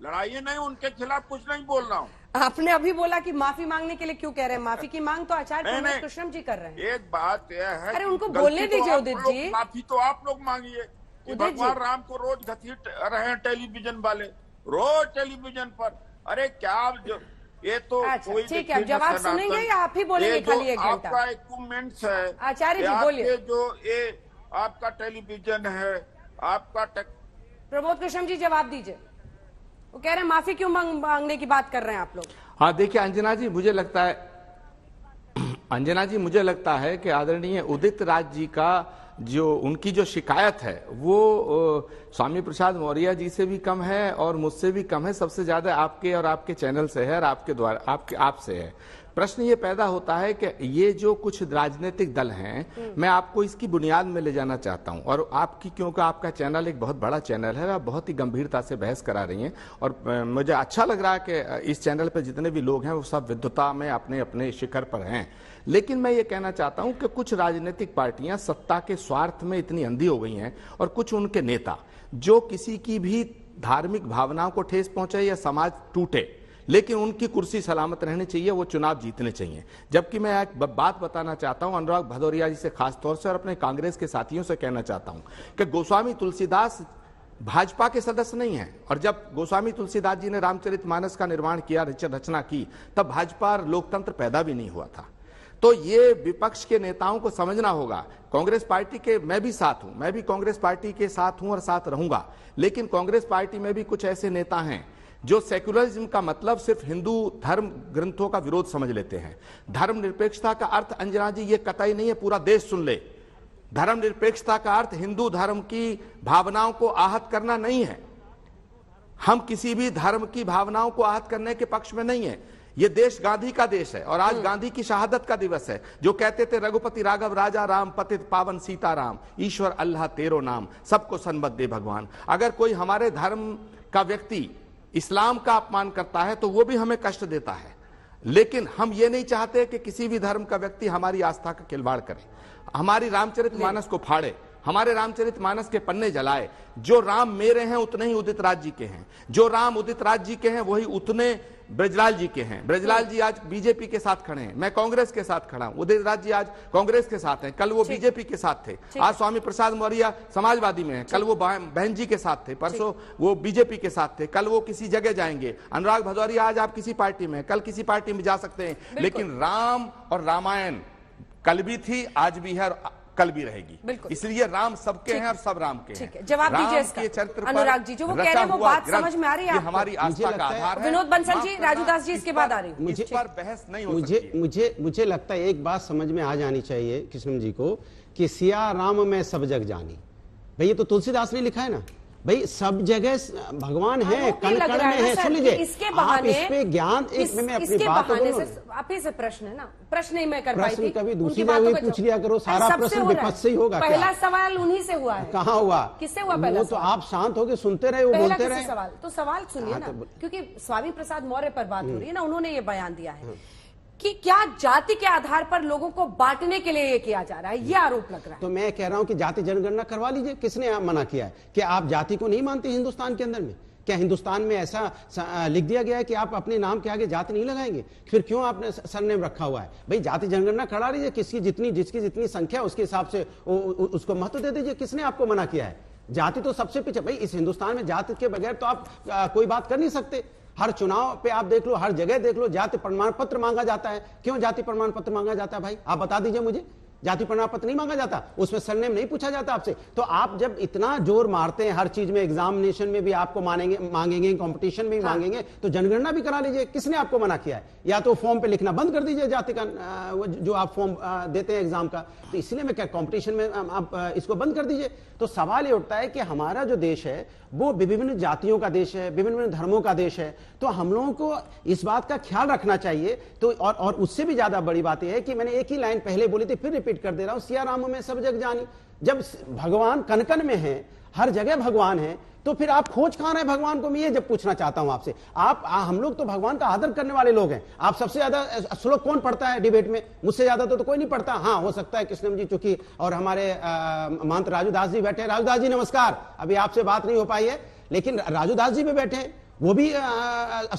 लड़ाइए नहीं, उनके खिलाफ कुछ नहीं बोल रहा हूँ। आपने अभी बोला कि माफी मांगने के लिए क्यों कह रहे हैं? माफी की मांग तो आचार्य प्रमोद कृष्णम जी कर रहे हैं। एक बात यह है, अरे उनको बोलने दीजिए उदित जी। माफी तो आप लोग मांगिए कि भगवान राम को रोज घसीट रहे हैं टेलीविजन वाले, रोज टेलीविजन पर। अरे क्या ये तो कोई ठीक है, जवाब सुनेंगे या आप ही बोलेंगे खाली 1 घंटा? आपका इक्विपमेंट्स है आचार्य जी, बोलिए। जो ये आपका टेलीविजन है, आपका प्रमोद कृष्णम जी जवाब दीजिए। वो कह रहे हैं माफी क्यों मांगने की बात कर रहे हैं आप लोग? हाँ देखिए अंजना जी, मुझे लगता है कि आदरणीय उदित राज जी का जो उनकी जो शिकायत है वो स्वामी प्रसाद मौर्य जी से भी कम है और मुझसे भी कम है। सबसे ज्यादा आपके और आपके चैनल से है और आपके द्वारा आपसे है। प्रश्न ये पैदा होता है कि ये जो कुछ राजनीतिक दल हैं, मैं आपको इसकी बुनियाद में ले जाना चाहता हूं, और आपकी क्योंकि आपका चैनल एक बहुत बड़ा चैनल है, आप बहुत ही गंभीरता से बहस करा रही हैं, और मुझे अच्छा लग रहा है कि इस चैनल पर जितने भी लोग हैं वो सब विद्वता में अपने अपने शिखर पर हैं। लेकिन मैं ये कहना चाहता हूं कि कुछ राजनीतिक पार्टियां सत्ता के स्वार्थ में इतनी अंधी हो गई हैं, और कुछ उनके नेता जो किसी की भी धार्मिक भावनाओं को ठेस पहुंचे या समाज टूटे, लेकिन उनकी कुर्सी सलामत रहनी चाहिए, वो चुनाव जीतने चाहिए। जबकि मैं एक बात बताना चाहता हूं अनुराग भदौरिया जी से खास तौर से, और अपने कांग्रेस के साथियों से कहना चाहता हूं कि गोस्वामी तुलसीदास भाजपा के सदस्य नहीं है, और जब गोस्वामी तुलसीदास जी ने रामचरितमानस का निर्माण किया, रचना की, तब भाजपा और लोकतंत्र पैदा भी नहीं हुआ था। तो ये विपक्ष के नेताओं को समझना होगा। कांग्रेस पार्टी के मैं भी साथ हूं, मैं भी कांग्रेस पार्टी के साथ हूं और साथ रहूंगा, लेकिन कांग्रेस पार्टी में भी कुछ ऐसे नेता हैं जो सेक्युलरिज्म का मतलब सिर्फ हिंदू धर्म ग्रंथों का विरोध समझ लेते हैं। धर्मनिरपेक्षता का अर्थ अंजना जी ये कतई नहीं है, पूरा देश सुन ले, धर्मनिरपेक्षता का अर्थ हिंदू धर्म की भावनाओं को आहत करना नहीं है। हम किसी भी धर्म की भावनाओं को आहत करने के पक्ष में नहीं है। ये देश गांधी का देश है, और आज गांधी की शहादत का दिवस है, जो कहते थे रघुपति राघव राजा राम, पतित पावन सीता राम, ईश्वर अल्लाह तेरो नाम, सबको सन्मत दे भगवान। अगर कोई हमारे धर्म का व्यक्ति इस्लाम का अपमान करता है तो वो भी हमें कष्ट देता है, लेकिन हम ये नहीं चाहते कि किसी भी धर्म का व्यक्ति हमारी आस्था का खिलवाड़ करे, हमारी रामचरितमानस को फाड़े, हमारे रामचरितमानस के पन्ने जलाए। जो राम मेरे हैं उतने ही उदित राज जी के हैं, जो राम उदित राज जी के हैं वही उतने ब्रजलाल जी के हैं। ब्रजलाल जी आज बीजेपी के साथ खड़े हैं, मैं कांग्रेस के साथ खड़ा हूं, उदित राज जी आज कांग्रेस के साथ हैं, कल वो बीजेपी के साथ थे, आज स्वामी प्रसाद मौर्य समाजवादी में हैं, कल वो बहन जी के साथ थे, परसों वो बीजेपी के साथ थे, कल वो किसी जगह जाएंगे। अनुराग भदौरिया आज आप किसी पार्टी में, कल किसी पार्टी में जा सकते हैं, लेकिन राम और रामायण कल भी थी, आज भी है और कल भी रहेगी। इसलिए राम सबके हैं और सब राम के हैं। जवाब दीजिए इसका अनुराग जी, जो वो कह रहे हैं वो बात समझ में आ रही है आपको? हमारी आस्था का आधार है। विनोद बंसल जी, राजू दास जी, इसके बाद आ रही मुझे पर बहस नहीं हो सकती। मुझे लगता है एक बात समझ में आ जानी चाहिए कृष्ण जी को कि सिया राम में सब जग जानी। भाई ये तो तुलसीदास ने लिखा है ना, भाई सब जगह भगवान है, कण कण में है। सुन लीजिए, आप इस पे ज्ञान मैं अपनी बात आप ही से प्रश्न है ना, प्रश्न ही मैं कर पाई थी, कभी दूसरी जगह पूछ लिया करो, सारा प्रश्न विपक्ष से ही होगा। पहला सवाल उन्हीं से हुआ है। कहाँ हुआ, किससे हुआ पहला? तो आप शांत होकर सुनते रहे, वो बोलते रहे। सवाल तो सवाल सुनिए ना, क्योंकि स्वामी प्रसाद मौर्य पर बात हो रही है ना, उन्होंने ये बयान दिया है कि क्या जाति के आधार पर लोगों को बांटने के लिए ये किया जा रहा है, ये आरोप लग रहा है। तो मैं कह रहा हूं कि जाति जनगणना करवा लीजिए। किसने मना किया है? कि आप जाति को नहीं मानते हिंदुस्तान के अंदर में? क्या हिंदुस्तान में ऐसा लिख दिया गया है कि आप अपने नाम के आगे जाति नहीं लगाएंगे? फिर क्यों आपने सरनेम रखा हुआ है? भाई जाति जनगणना करा लीजिए, जिसकी जितनी संख्या उसके हिसाब से उसको महत्व दे दीजिए। किसने आपको मना किया है? जाति तो सबसे पीछे। भाई इस हिंदुस्तान में जाति के बगैर तो आप कोई बात कर नहीं सकते। हर चुनाव पे आप देख लो, हर जगह देख लो, जाति प्रमाण पत्र मांगा जाता है। क्यों जाति प्रमाण पत्र मांगा जाता है? भाई आप बता दीजिए मुझे। जाति प्रमाण पत्र नहीं मांगा जाता, उसमें सरनेम नहीं पूछा जाता आपसे। तो आप जब इतना जोर मारते हैं हर चीज में, एग्जामिनेशन में भी आपको मांगेंगे, कंपटीशन में भी मांगेंगे, तो जनगणना भी करा लीजिए। किसने आपको मना किया है? या तो फॉर्म पे लिखना बंद कर दीजिए जाति का, जो आप फॉर्म देते हैं एग्जाम का। तो इसलिए मैं क्या, कंपटीशन में आप इसको बंद कर दीजिए। तो सवाल ये उठता है कि हमारा जो देश है वो विभिन्न जातियों का देश है, विभिन्न धर्मों का देश है। तो हम लोगों को इस बात का ख्याल रखना चाहिए। तो और उससे भी ज्यादा बड़ी बात यह है कि मैंने एक ही लाइन पहले बोली थी, फिर रिपीट कर दे रहा हूं, सिया राम में सब जग जानी। जब भगवान कण कण में है, हर जगह भगवान है, तो फिर आप खोज कहां रहे भगवान को? मैं ये जब पूछना चाहता हूं आपसे। हम लोग तो भगवान का आदर करने वाले लोग हैं। आप सबसे ज्यादा श्लोक कौन पढ़ता है डिबेट में? मुझसे ज्यादा तो कोई नहीं पढ़ता। हाँ, हो सकता है कृष्णम जी चूंकि और हमारे महंत राजू दास जी बैठे। राजू दास जी नमस्कार। अभी आपसे बात नहीं हो पाई है, लेकिन राजू दास जी भी बैठे, वो भी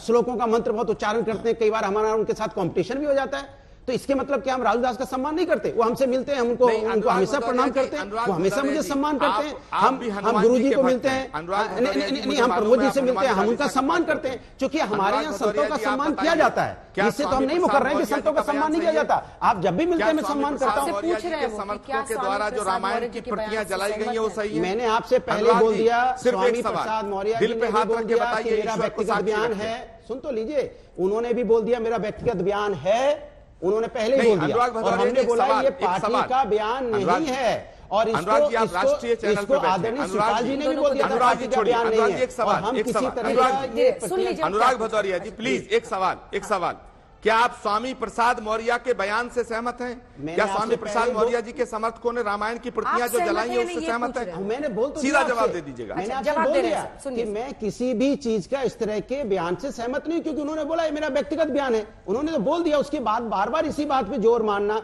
श्लोकों का मंत्र बहुत उच्चारण करते हैं। कई बार हमारा उनके साथ कंपटीशन भी हो जाता है। तो इसके मतलब क्या हम राजू दास का सम्मान नहीं करते? वो हमसे मिलते हैं, हम उनको हमेशा प्रणाम करते हैं, वो हमेशा मुझे सम्मान करते हैं। हम गुरु जी को मिलते हैं, नहीं हम प्रमोद जी से मिलते हैं, हम उनका सम्मान करते हैं, क्योंकि हमारे यहाँ संतों का सम्मान किया जाता है। इससे तो हम नहीं मुकर रहे हैं कि संतों का सम्मान नहीं किया जाता। आप जब भी मिलते हैं मैं सम्मान करता हूँ। पूछ रहे हैं समर्थकों के द्वारा जो रामायण की प्रतियां जलाई गई है वो सही है? मैंने आपसे पहले बोल दिया, स्वामी प्रसाद मौर्य जी ने भी बोल दिया कि मेरा व्यक्तिगत बयान है। सुन तो लीजिए, उन्होंने भी बोल दिया मेरा व्यक्तिगत बयान है। उन्होंने पहले ही बोल दिया और हमने बोला ये पार्टी का बयान नहीं है। और इसको आदरणीय शिवपाल जी ने भी बोल दिया था पार्टी का बयान नहीं है। और हम किसी तरह अनुराग भदौरिया जी प्लीज एक सवाल, क्या आप स्वामी प्रसाद मौर्य के बयान से सहमत हैं? क्या स्वामी प्रसाद मौर्य जी के समर्थकों ने रामायण की प्रतियां जो जलाई है उससे सहमत है? मैंने बोल सीधा जवाब दे दीजिएगा। मैंने आपसे बोल दिया कि मैं किसी भी चीज का इस तरह के बयान से सहमत नहीं, क्योंकि उन्होंने बोला ये मेरा व्यक्तिगत बयान है। उन्होंने तो बोल दिया, उसके बाद बार बार इसी बात पे जोर मारना,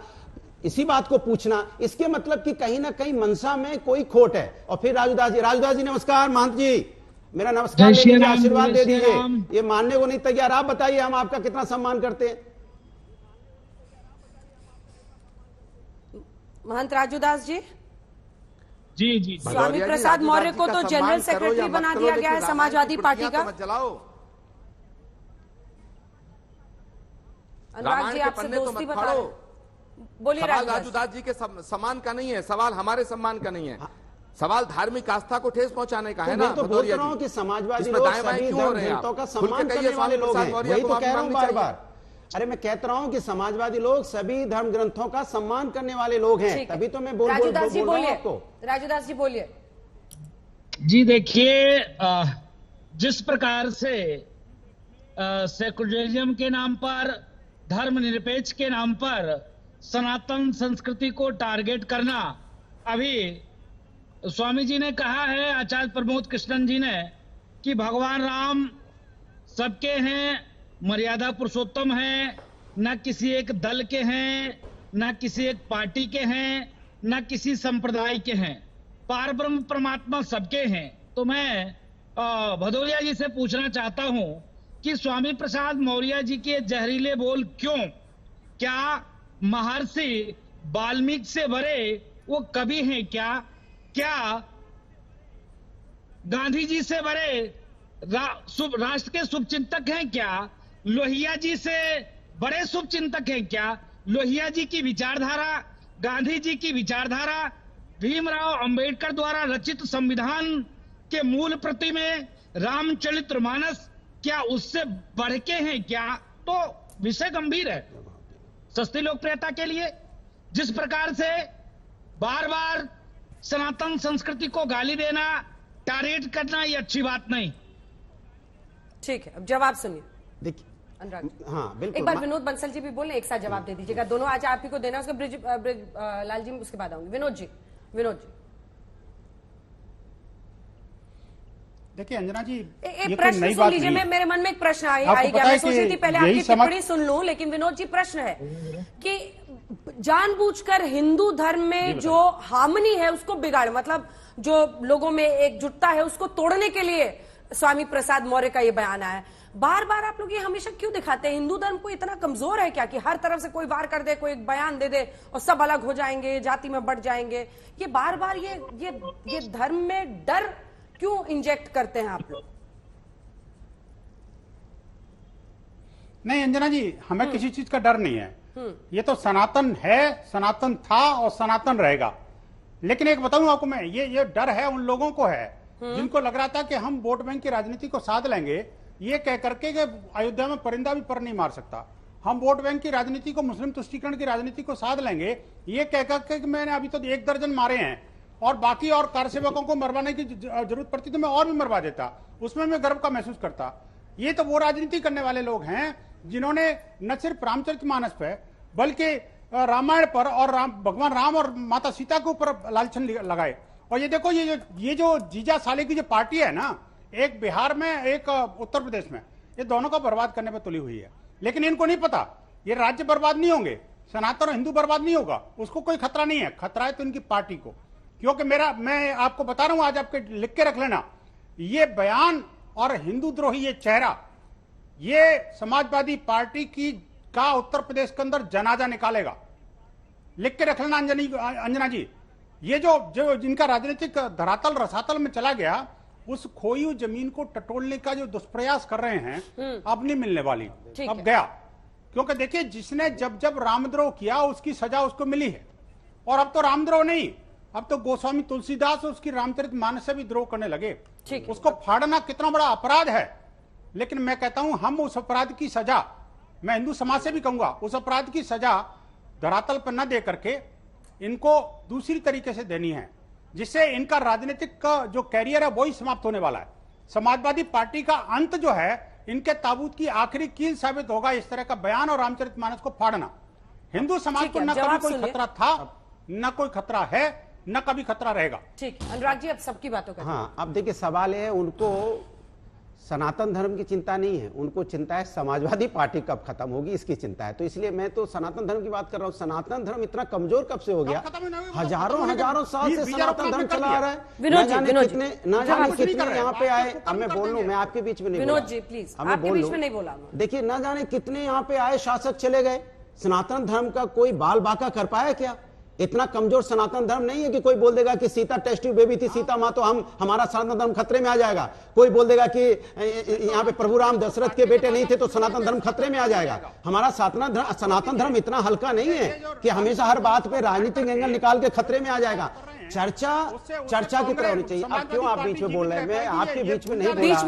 इसी बात को पूछना, इसके मतलब कि कहीं ना कहीं मनसा में कोई खोट है। और फिर राजू दास जी नमस्कार। महंत जी मेरा नमस्कार, आशीर्वाद दे दीजिए। ये मानने को नहीं तैयार। आप बताइए हम आपका कितना सम्मान करते हैं। महंत राजू दास जी, जी स्वामी प्रसाद मौर्य को तो जनरल सेक्रेटरी बना दिया गया है समाजवादी पार्टी का। अनुराग जी आपसे दोस्ती बता रहे हैं, बोलिए। राजू दास जी के सम्मान का नहीं है सवाल, हमारे सम्मान का नहीं है सवाल, धार्मिक आस्था को ठेस पहुंचाने का है ना। तो बोल रहा हूं कि समाजवादी लोग सभी धर्मों का सम्मान करने वाले लोग हैं, वही तो कह रहा हूं बार बार। अरे मैं कहता रहा हूं कि समाजवादी लोग सभी धर्म ग्रंथों का सम्मान करने वाले लोग हैं, तभी तो मैं बोल रहा हूं आपको। राजूदास जी बोलिए। जी देखिए, जिस प्रकार से सेकुलरिज्म के नाम पर, धर्मनिरपेक्ष के नाम पर सनातन संस्कृति को टारगेट करना, अभी स्वामी जी ने कहा है, आचार्य प्रमोद कृष्णन जी ने, कि भगवान राम सबके हैं, मर्यादा पुरुषोत्तम है, न किसी एक दल के हैं, न किसी एक पार्टी के हैं, न किसी संप्रदाय के हैं, पारब्रह्म परमात्मा सबके हैं। तो मैं भदौरिया जी से पूछना चाहता हूं कि स्वामी प्रसाद मौर्य जी के जहरीले बोल क्यों? क्या महर्षि वाल्मीकि से बड़े वो कवि हैं क्या? क्या गांधी जी से बड़े राष्ट्र के शुभचिंतक हैं क्या? लोहिया जी से बड़े शुभचिंतक हैं क्या? लोहिया जी की विचारधारा, गांधी जी की विचारधारा, भीमराव अंबेडकर द्वारा रचित संविधान के मूल प्रति में रामचरितमानस क्या उससे बढ़ के हैं क्या? तो विषय गंभीर है। सस्ती लोकप्रियता के लिए जिस प्रकार से बार बार सनातन संस्कृति को गाली देना, टारगेट करना, ये अच्छी बात नहीं। ठीक है, अब जवाब सुनिए। देखिए अनुराग, हाँ बिल्कुल, एक बार विनोद बंसल जी भी बोले, एक साथ जवाब दे दीजिएगा। दोनों आज आप ही को देना, उसके ब्रिज लाल जी उसके बाद आऊंगी। विनोद जी। देखिए अंजना जी, एक प्रश्न सुन लीजिए। मेरे मन में एक प्रश्न आई गया, मैं सोच रही थी पहले आपकी टिप्पणी सुन लूं, लेकिन विनोद जी प्रश्न है कि जानबूझकर हिंदू धर्म में जो हार्मनी है उसको बिगाड़, मतलब जो लोगों में एकजुटता है उसको तोड़ने के लिए स्वामी प्रसाद मौर्य का ये बयान आया है। बार बार आप लोग ये हमेशा क्यों दिखाते हैं? हिंदू धर्म को इतना कमजोर है क्या कि हर तरफ से कोई वार कर दे, कोई एक बयान दे दे और सब अलग हो जाएंगे, जाति में बढ़ जाएंगे? ये बार बार ये धर्म में डर क्यों इंजेक्ट करते हैं आप लोग? नहीं अंजना जी, हमें किसी चीज का डर नहीं है। ये तो सनातन है, सनातन था और सनातन रहेगा। लेकिन एक बताऊं आपको मैं, ये डर है उन लोगों को है जिनको लग रहा था कि हम वोट बैंक की राजनीति को साध लेंगे, ये कह करके कि अयोध्या में परिंदा भी पर नहीं मार सकता। हम वोट बैंक की राजनीति को, मुस्लिम तुष्टीकरण की राजनीति को साध लेंगे, ये कह करके कि मैंने अभी तो 1 दर्जन मारे हैं और बाकी और कार्यसेवकों को मरवाने की जरूरत पड़ती तो मैं और भी मरवा देता, उसमें मैं गर्व का महसूस करता। ये तो वो राजनीति करने वाले लोग हैं जिन्होंने न सिर्फ रामचरितमानस पे बल्कि रामायण पर और भगवान राम और माता सीता के ऊपर लालछन लगाए। और ये देखो, ये जो जीजा साले की जो पार्टी है ना, एक बिहार में एक उत्तर प्रदेश में, ये दोनों को बर्बाद करने पर तुली हुई है। लेकिन इनको नहीं पता ये राज्य बर्बाद नहीं होंगे, सनातन और हिंदू बर्बाद नहीं होगा, उसको कोई खतरा नहीं है। खतरा है तो इनकी पार्टी को। क्योंकि मैं आपको बता रहा हूं, आज आपके लिख के रख लेना, ये बयान और हिंदू द्रोही ये चेहरा, ये समाजवादी पार्टी का उत्तर प्रदेश के अंदर जनाजा निकालेगा। लिख के रख लेना अंजना जी। ये जो जिनका राजनीतिक धरातल रसातल में चला गया, उस खोई हुई जमीन को टटोलने का जो दुष्प्रयास कर रहे हैं, अब नहीं मिलने वाली, अब गया। क्योंकि देखिए, जिसने जब रामद्रोह किया उसकी सजा उसको मिली है। और अब तो रामद्रोह नहीं, अब तो गोस्वामी तुलसीदास उसकी रामचरितमानस से भी द्रोह करने लगे। उसको फाड़ना कितना बड़ा अपराध है। लेकिन मैं कहता हूं, हम उस अपराध की सजा, मैं हिंदू समाज से भी कहूंगा, उस अपराध की सजा धरातल पर न दे करके इनको दूसरी तरीके से देनी है, जिससे इनका राजनीतिक का जो कैरियर है वही समाप्त होने वाला है। समाजवादी पार्टी का अंत जो है, इनके ताबूत की आखिरी कील साबित होगा इस तरह का बयान और रामचरितमानस को फाड़ना। हिंदू समाज को न कभी कोई खतरा था, न कोई खतरा है, न कभी खतरा रहेगा। ठीक, अनुराग जी अब सबकी बातों का। हाँ, अब देखिए सवाल है, उनको सनातन धर्म की चिंता नहीं है, उनको चिंता है समाजवादी पार्टी कब खत्म होगी, इसकी चिंता है। तो इसलिए मैं तो सनातन धर्म की बात कर रहा हूँ। सनातन धर्म इतना कमजोर कब से हो गया? हजारों साल से सनातन धर्म चला आ रहा है। ना जाने कितने यहाँ पे आए। अब मैं बोल लूं, मैं आपके बीच में नहीं, विनोद जी प्लीज, आपके बीच में नहीं बोला। देखिए, ना जाने कितने यहाँ पे आए शासक चले गए, सनातन धर्म का कोई बाल बाका कर पाया क्या? इतना कमजोर सनातन धर्म नहीं है कि कोई बोल देगा कि सीता टेस्ट ट्यूब बेबी थी, सीता मां, तो हमारा सनातन धर्म खतरे में आ जाएगा। कोई बोल देगा कि यहाँ पे प्रभु राम दशरथ के बेटे नहीं थे तो सनातन धर्म खतरे में आ जाएगा। हमारा सनातन धर्म इतना हल्का नहीं है कि हमेशा हर बात पे राजनीतिक एंगल निकाल के खतरे में आ जाएगा। चर्चा की तरह होनी चाहिए। अब क्यों आप बीच में बोल रहे हैं? मैं आपके बीच में नहीं बोल रहा,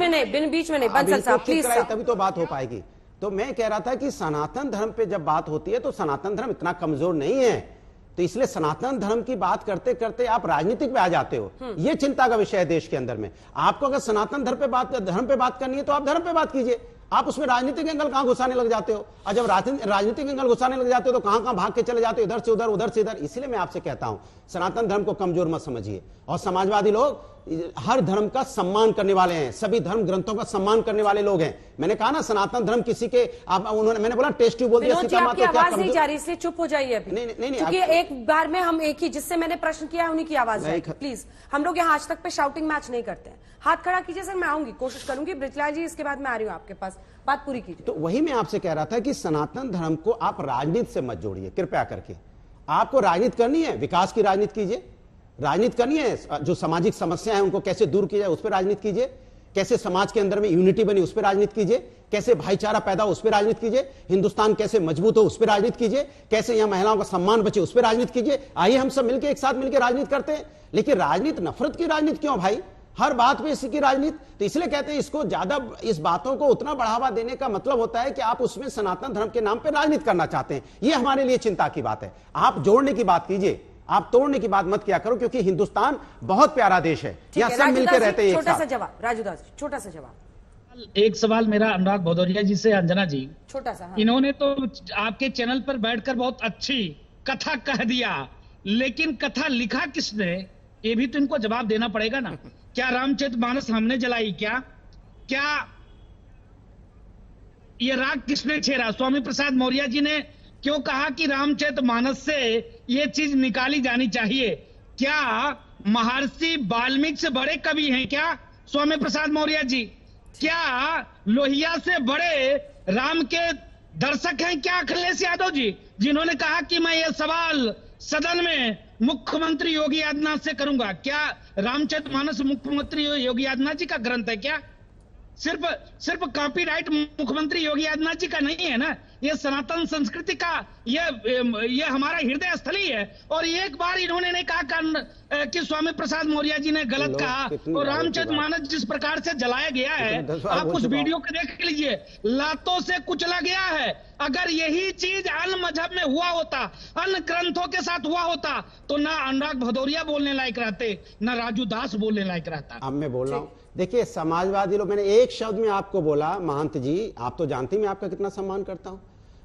बीच में नहीं, बंसल साहब प्लीज, तभी तो बात हो पाएगी। तो मैं कह रहा था कि सनातन धर्म पे जब बात होती है तो सनातन धर्म इतना कमजोर नहीं है, तो इसलिए सनातन धर्म की बात करते करते आप राजनीतिक पे आ जाते हो। ये चिंता का विषय है देश के अंदर में। आपको अगर सनातन धर्म पे बात करनी है तो आप धर्म पे बात कीजिए। आप उसमें राजनीतिक एंगल कहां घुसाने लग जाते हो? और जब राजनीतिक एंगल घुसाने लग जाते हो तो कहां भाग के चले जाते हो, इधर से उधर, उधर से इधर। इसलिए मैं आपसे कहता हूं, सनातन धर्म को कमजोर मत समझिए। और समाजवादी लोग हर धर्म का सम्मान करने वाले हैं, सभी धर्म ग्रंथों का सम्मान करने वाले लोग हैं। मैंने कहा ना, सनातन धर्म किसी के मैंने बोला टेस्ट ट्यूब बोल दिया, सीता मां तो क्या आवाज नहीं जा रही, इसलिए चुप हो जाइए अभी। नहीं, क्योंकि एक बार में हम एक ही, जिससे मैंने प्रश्न किया है उन्हीं की आवाज है। प्लीज, हम लोग यहाँ आज तक पे शाउटिंग मैच नहीं करते हैं। हाथ खड़ा कीजिए सर, मैं आऊंगी, कोशिश करूंगी। बृजलाल जी इसके बाद मैं आ रही हूँ आपके पास, बात पूरी कीजिए। तो वही मैं आपसे कह रहा था कि सनातन धर्म को आप राजनीति से मत जोड़िए कृपया करके। आपको राजनीति करनी है, विकास की राजनीति कीजिए। राजनीति करनी है, जो सामाजिक समस्या है उनको कैसे दूर किया जाए उस पर राजनीति कीजिए। कैसे समाज के अंदर में यूनिटी बनी उस पर राजनीति कीजिए, कैसे भाईचारा पैदा हो उस पर राजनीति कीजिए, हिंदुस्तान कैसे मजबूत हो उस पर राजनीति कीजिए, कैसे यहां महिलाओं का सम्मान बचे उस पर राजनीति कीजिए। आइए हम सब मिलकर एक साथ मिलकर राजनीति करते हैं। लेकिन राजनीति नफरत की राजनीति क्यों भाई, हर बात पे इसकी राजनीति? तो इसलिए कहते हैं इसको ज्यादा, इस बातों को उतना बढ़ावा देने का मतलब होता है कि आप उसमें सनातन धर्म के नाम पर राजनीति करना चाहते हैं। यह हमारे लिए चिंता की बात है। आप जोड़ने की बात कीजिए, आप तोड़ने की बात मत किया करो, क्योंकि हिंदुस्तान बहुत प्यारा देश है, यहाँ सब मिलकर रहते हैं। छोटा सा जवाब राजू दास, छोटा सा जवाब। एक सवाल मेरा अनुराग भदौरिया जी से, अंजना जी, छोटा सा। हाँ। इन्होंने तो आपके चैनल पर बैठकर बहुत अच्छी कथा कह दिया, लेकिन कथा लिखा किसने, ये भी तो इनको जवाब देना पड़ेगा ना। क्या रामचरितमानस हमने जलाई? क्या ये राग किसने छेड़ा? स्वामी प्रसाद मौर्य जी ने क्यों कहा कि रामचरितमानस से ये चीज निकाली जानी चाहिए? क्या महर्षि वाल्मीकि से बड़े कवि हैं क्या स्वामी प्रसाद मौर्य जी? क्या लोहिया से बड़े राम के दर्शक हैं क्या अखिलेश यादव जी, जिन्होंने कहा कि मैं ये सवाल सदन में मुख्यमंत्री योगी आदित्यनाथ से करूंगा? क्या रामचरितमानस मुख्यमंत्री योगी आदित्यनाथ जी का ग्रंथ है क्या? सिर्फ कॉपीराइट मुख्यमंत्री योगी आदित्यनाथ जी का नहीं है ना, ये सनातन संस्कृति का ये हमारा हृदय स्थली है। और एक बार इन्होंने नहीं कहा कि स्वामी प्रसाद मौर्य जी ने गलत कहा। और रामचरितमानस जिस प्रकार से जलाया गया है, आप उस वीडियो को देख लीजिए, लातों से कुचला गया है। अगर यही चीज अन्य मजहब में हुआ होता, अन्य ग्रंथों के साथ हुआ होता, तो ना अनुराग भदौरिया बोलने लायक रहते, ना राजू दास बोलने लायक रहता। अब मैं बोल रहा हूं, देखिए समाजवादी लोग, मैंने एक शब्द में आपको बोला, महंत जी आप तो जानते हैं मैं आपका कितना सम्मान करता हूं।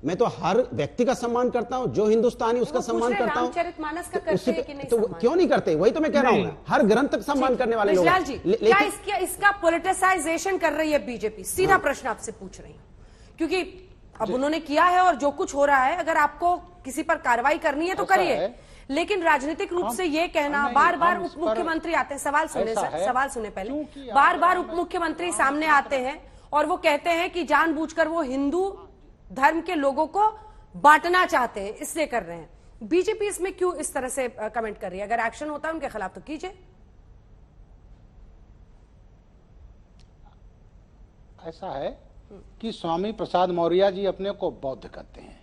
मैं तो हर व्यक्ति का सम्मान करता हूं, जो हिंदुस्तानी उसका सम्मान करता हूं। रामचरितमानस का करते हैं कि नहीं? तो क्यों नहीं करते? वही तो मैं कह रहा हूं, हर ग्रंथ का सम्मान करने वाले लोग। क्या इसका पॉलिटिसाइजेशन कर रही है बीजेपी? सीधा प्रश्न आपसे पूछ रही हूं, क्योंकि अब उन्होंने किया है और जो कुछ हो रहा है, अगर आपको किसी पर कार्रवाई करनी है तो करिए, लेकिन राजनीतिक रूप से ये कहना, बार बार उप मुख्यमंत्री आते हैं, सवाल सुने सर, सवाल सुने पहले, बार बार उप मुख्यमंत्री सामने आते हैं और वो कहते हैं कि जानबूझकर वो हिंदू धर्म के लोगों को बांटना चाहते हैं, इसलिए कर रहे हैं। बीजेपी इसमें क्यों इस तरह से कमेंट कर रही है? अगर एक्शन होता है उनके खिलाफ तो कीजिए। ऐसा है कि स्वामी प्रसाद मौर्य जी अपने को बौद्ध कहते हैं,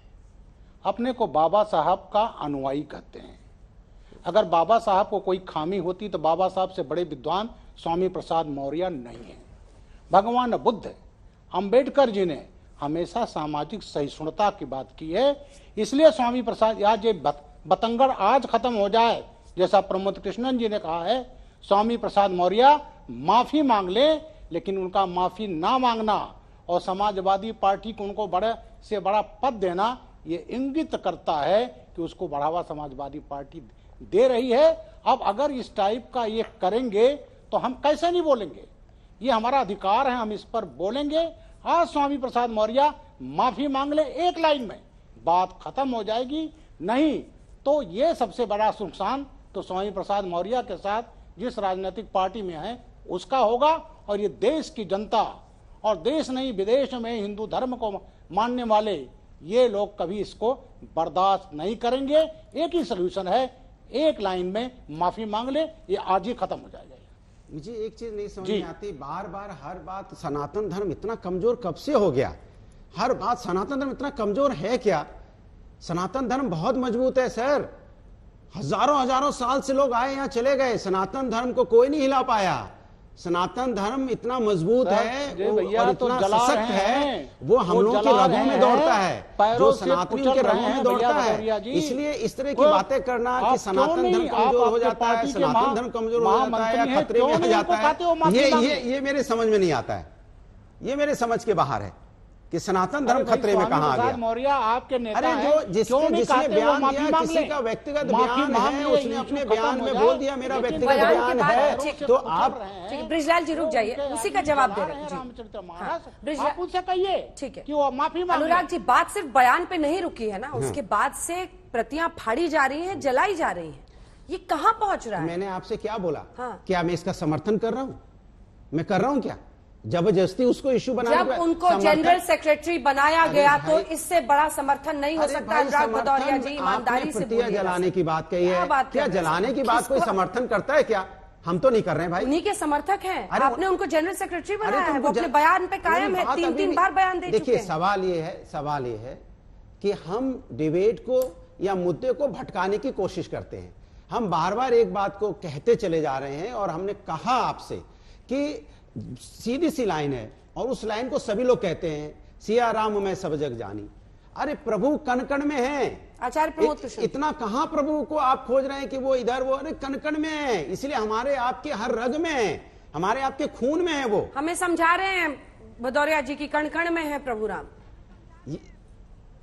अपने को बाबा साहब का अनुयायी कहते हैं। अगर बाबा साहब को कोई खामी होती तो बाबा साहब से बड़े विद्वान स्वामी प्रसाद मौर्य नहीं है। भगवान बुद्ध, अंबेडकर जी ने हमेशा सामाजिक सहिष्णुता की बात की है। इसलिए स्वामी प्रसाद, आज ये बतंगड़ आज खत्म हो जाए, जैसा प्रमोद कृष्णन जी ने कहा है, स्वामी प्रसाद मौर्य माफी मांग ले, लेकिन उनका माफी ना मांगना और समाजवादी पार्टी को उनको बड़े से बड़ा पद देना, ये इंगित करता है कि उसको बढ़ावा समाजवादी पार्टी दे रही है। अब अगर इस टाइप का ये करेंगे तो हम कैसे नहीं बोलेंगे? ये हमारा अधिकार है, हम इस पर बोलेंगे। आज स्वामी प्रसाद मौर्य माफी मांग ले, एक लाइन में बात खत्म हो जाएगी। नहीं तो ये सबसे बड़ा नुकसान तो स्वामी प्रसाद मौर्य के साथ जिस राजनीतिक पार्टी में है उसका होगा। और ये देश की जनता और देश नहीं विदेश में हिंदू धर्म को मानने वाले ये लोग कभी इसको बर्दाश्त नहीं करेंगे। एक ही सोल्यूशन है, एक लाइन में माफी मांग ले, ये आज ही खत्म हो जाएगा। मुझे एक चीज नहीं समझ में आती, बार बार हर बात सनातन धर्म इतना कमजोर कब से हो गया? हर बात सनातन धर्म इतना कमजोर है क्या? सनातन धर्म बहुत मजबूत है सर, हजारों हजारों साल से लोग आए यहाँ चले गए, सनातन धर्म को कोई नहीं हिला पाया। सनातन धर्म इतना मजबूत है और इतना सशक्त है, वो हम लोग के रगों में दौड़ता है, जो सनातनियों के रगों में दौड़ता है। इसलिए इस तरह की बातें करना कि सनातन धर्म कमजोर हो जाता है, सनातन धर्म कमजोर हो जाता है या खतरे में आ जाता है, ये मेरे समझ में नहीं आता है, ये मेरे समझ के बाहर है कि सनातन धर्म खतरे में कहां आ गया। मौर्य आपके नेता अरे जो जिसने बयान दिया, किसी का व्यक्तिगत बयान है, उसने अपने बयान में बोल दिया मेरा व्यक्तिगत बयान है, तो आप ब्रिजलाल जी रुक जाइए, उसी का जवाब दे रहे हैं। आप उनसे कहिए ठीक है कि वो माफी मांगे। अनुराग जी, बात सिर्फ बयान पे नहीं रुकी है ना, उसके बाद से प्रतियां फाड़ी जा रही हैं, जलाई जा रही हैं, ये कहां पहुंच रहा है? मैंने आपसे क्या बोला? क्या मैं इसका समर्थन कर रहा हूं? मैं कर रहा हूं क्या? जबरदस्ती उसको इश्यू बना, जब उनको जनरल सेक्रेटरी बनाया गया तो इससे बड़ा समर्थन नहीं हो सकता। अनुराग भदौरिया जी ईमानदारी से जलाने की बात कही है, क्या जलाने की बात कोई समर्थन करता है क्या? हम तो नहीं कर रहे हैं भाई। उन्हीं के समर्थक हैं। अरे आपने उनको जनरल सेक्रेटरी अरे बनाया तो है, वो उनको अपने बयान पे कायम है, मेरी बात 3 बार बयान दे चुके देखिए हैं। सवाल ये है कि हम डिबेट को या मुद्दे को भटकाने की कोशिश करते हैं। हम बार बार एक बात को कहते चले जा रहे हैं और हमने कहा आपसे कि सीधी सी लाइन है और उस लाइन को सभी लोग कहते हैं, सिया राम मैं सब जग जानी। अरे प्रभु कण कण में है। आचार्य प्रमोद कृष्ण, इतना कहां प्रभु को आप खोज रहे हैं कि वो इधर वो, अरे कण कण में है, इसलिए हमारे आपके हर रग में है, हमारे आपके खून में है। वो हमें समझा रहे हैं भदौरिया जी की कण कण में है प्रभु राम।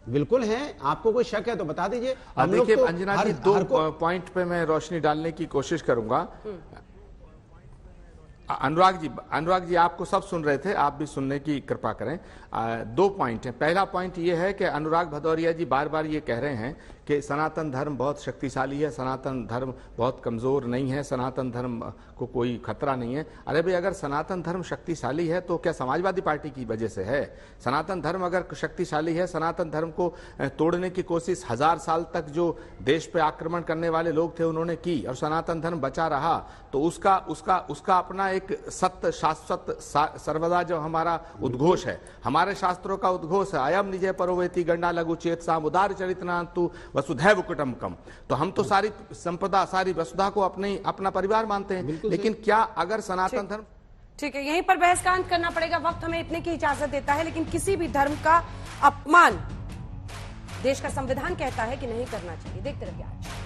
बिल्कुल है। आपको कोई शक है तो बता दीजिए। हम लोग देखिए तो अंजना जी, 2 पॉइंट पे मैं रोशनी डालने की कोशिश करूंगा। अनुराग जी आपको सब सुन रहे थे, आप भी सुनने की कृपा करें। 2 पॉइंट है। पहला पॉइंट ये है कि अनुराग भदौरिया जी बार बार ये कह रहे हैं कि सनातन धर्म बहुत शक्तिशाली है, सनातन धर्म बहुत कमजोर नहीं है, सनातन धर्म को कोई खतरा नहीं है। अरे भाई, अगर सनातन धर्म शक्तिशाली है तो क्या समाजवादी पार्टी की वजह से है? सनातन धर्म अगर शक्तिशाली है, सनातन धर्म को तोड़ने की कोशिश 1000 साल तक जो देश पे आक्रमण करने वाले लोग थे उन्होंने की और सनातन धर्म बचा रहा, तो उसका अपना एक सत्य शाश्वत सर्वदा जो हमारा उद्घोष है, हमारे शास्त्रों का उद्घोष है, अयम निजय परोवेति गंडा लघु चेत साम उदार चरितनान्तु वसुधैव कुटुम्बकम। तो हम तो सारी संपदा, सारी वसुधा को अपना परिवार मानते हैं, लेकिन क्या अगर सनातन धर्म। ठीक है, यहीं पर बहस का अंत करना पड़ेगा। वक्त हमें इतने की इजाजत देता है, लेकिन किसी भी धर्म का अपमान देश का संविधान कहता है कि नहीं करना चाहिए। देखते रहिए आज।